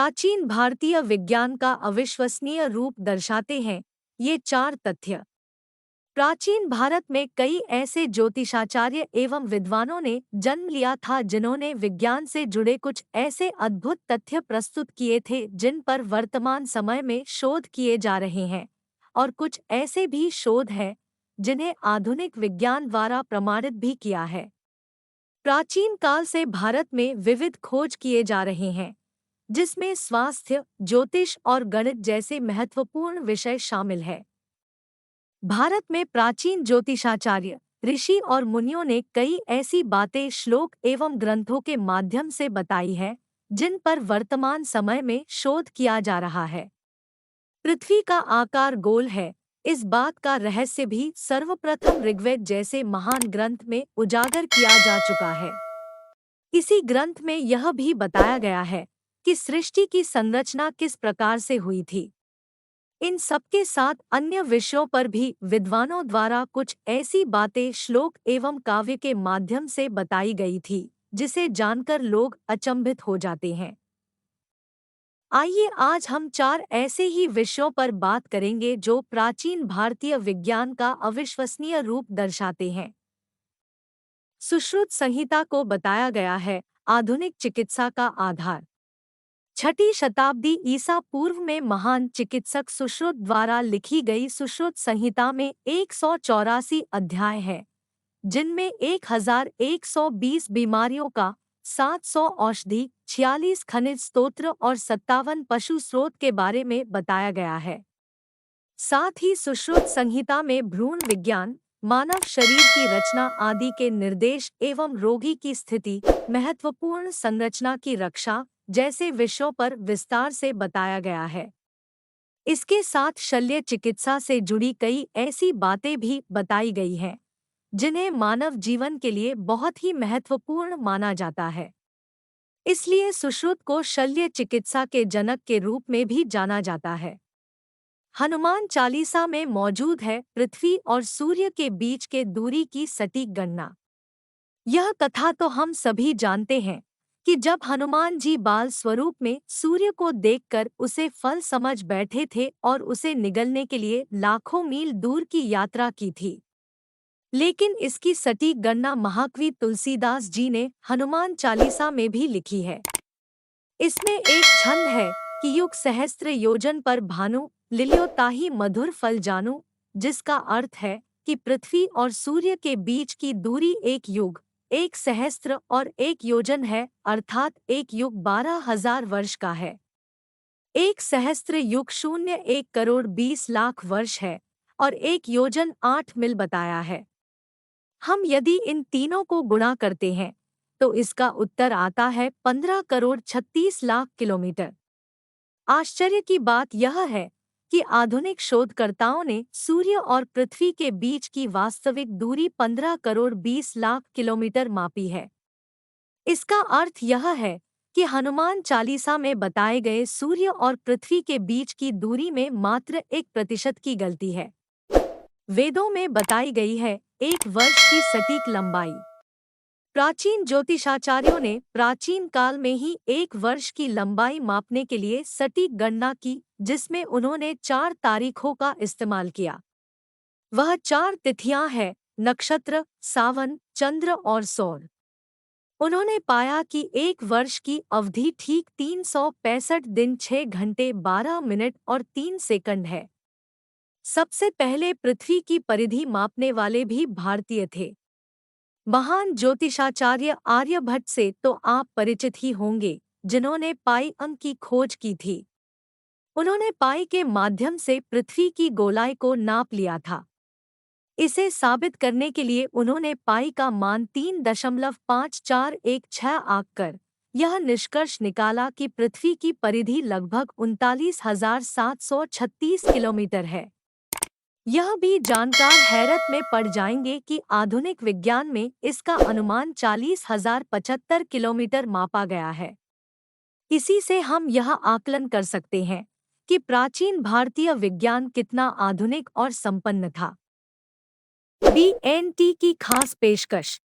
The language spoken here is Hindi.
प्राचीन भारतीय विज्ञान का अविश्वसनीय रूप दर्शाते हैं ये चार तथ्य। प्राचीन भारत में कई ऐसे ज्योतिषाचार्य एवं विद्वानों ने जन्म लिया था जिन्होंने विज्ञान से जुड़े कुछ ऐसे अद्भुत तथ्य प्रस्तुत किए थे जिन पर वर्तमान समय में शोध किए जा रहे हैं, और कुछ ऐसे भी शोध हैं जिन्हें आधुनिक विज्ञान द्वारा प्रमाणित भी किया है। प्राचीन काल से भारत में विविध खोज किए जा रहे हैं, जिसमें स्वास्थ्य, ज्योतिष और गणित जैसे महत्वपूर्ण विषय शामिल है। भारत में प्राचीन ज्योतिषाचार्य, ऋषि और मुनियों ने कई ऐसी बातें श्लोक एवं ग्रंथों के माध्यम से बताई है जिन पर वर्तमान समय में शोध किया जा रहा है। पृथ्वी का आकार गोल है, इस बात का रहस्य भी सर्वप्रथम ऋग्वेद जैसे महान ग्रंथ में उजागर किया जा चुका है। इसी ग्रंथ में यह भी बताया गया है कि सृष्टि की संरचना किस प्रकार से हुई थी। इन सबके साथ अन्य विषयों पर भी विद्वानों द्वारा कुछ ऐसी बातें श्लोक एवं काव्य के माध्यम से बताई गई थी जिसे जानकर लोग अचंभित हो जाते हैं। आइए आज हम चार ऐसे ही विषयों पर बात करेंगे जो प्राचीन भारतीय विज्ञान का अविश्वसनीय रूप दर्शाते हैं। सुश्रुत संहिता को बताया गया है आधुनिक चिकित्सा का आधार। 6ठी शताब्दी ईसा पूर्व में महान चिकित्सक सुश्रुत द्वारा लिखी गई सुश्रुत संहिता में 184 अध्याय हैं, जिनमें 1120 बीमारियों का, 700 औषधि, 46 खनिज स्तोत्र और 57 पशु स्रोत के बारे में बताया गया है। साथ ही सुश्रुत संहिता में भ्रूण विज्ञान, मानव शरीर की रचना आदि के निर्देश एवं रोगी की स्थिति, महत्वपूर्ण संरचना की रक्षा जैसे विषयों पर विस्तार से बताया गया है। इसके साथ शल्य चिकित्सा से जुड़ी कई ऐसी बातें भी बताई गई हैं जिन्हें मानव जीवन के लिए बहुत ही महत्वपूर्ण माना जाता है। इसलिए सुश्रुत को शल्य चिकित्सा के जनक के रूप में भी जाना जाता है। हनुमान चालीसा में मौजूद है पृथ्वी और सूर्य के बीच के दूरी की सटीक गणना। यह कथा तो हम सभी जानते हैं कि जब हनुमान जी बाल स्वरूप में सूर्य को देखकर उसे फल समझ बैठे थे और उसे निगलने के लिए लाखों मील दूर की यात्रा की थी। लेकिन इसकी सटीक गणना महाकवि तुलसीदास जी ने हनुमान चालीसा में भी लिखी है। इसमें एक छंद है कि युग सहस्त्र योजन पर भानु, लिलियो ताहि मधुर फल जानू, जिसका अर्थ है कि पृथ्वी और सूर्य के बीच की दूरी एक युग, एक सहस्त्र और एक योजन है, अर्थात एक युग 12,000 वर्ष का है। एक सहस्त्र युग 1 करोड़ 20 लाख वर्ष है और एक योजन 8 मील बताया है। हम यदि इन तीनों को गुणा करते हैं तो इसका उत्तर आता है 15 करोड़ 36 लाख किलोमीटर। आश्चर्य की बात यह है कि आधुनिक शोधकर्ताओं ने सूर्य और पृथ्वी के बीच की वास्तविक दूरी 15 करोड़ 20 लाख किलोमीटर मापी है। इसका अर्थ यह है कि हनुमान चालीसा में बताए गए सूर्य और पृथ्वी के बीच की दूरी में मात्र 1% की गलती है। वेदों में बताई गई है 1 वर्ष की सटीक लंबाई। प्राचीन ज्योतिषाचार्यों ने प्राचीन काल में ही 1 वर्ष की लंबाई मापने के लिए सटीक गणना की, जिसमें उन्होंने 4 तारीखों का इस्तेमाल किया। वह 4 तिथियां हैं नक्षत्र, सावन, चंद्र और सौर। उन्होंने पाया कि 1 वर्ष की अवधि ठीक 365 दिन 6 घंटे 12 मिनट और 3 सेकंड है। सबसे पहले पृथ्वी की परिधि मापने वाले भी भारतीय थे। महान ज्योतिषाचार्य आर्यभट्ट से तो आप परिचित ही होंगे, जिन्होंने पाई अंक की खोज की थी। उन्होंने पाई के माध्यम से पृथ्वी की गोलाई को नाप लिया था। इसे साबित करने के लिए उन्होंने पाई का मान 3.5416 आंक कर यह निष्कर्ष निकाला कि पृथ्वी की परिधि लगभग 39,736 किलोमीटर है। यह भी जानकार हैरत में पड़ जाएंगे कि आधुनिक विज्ञान में इसका अनुमान 40,075 किलोमीटर मापा गया है। इसी से हम यह आकलन कर सकते हैं कि प्राचीन भारतीय विज्ञान कितना आधुनिक और संपन्न था। BNT की खास पेशकश।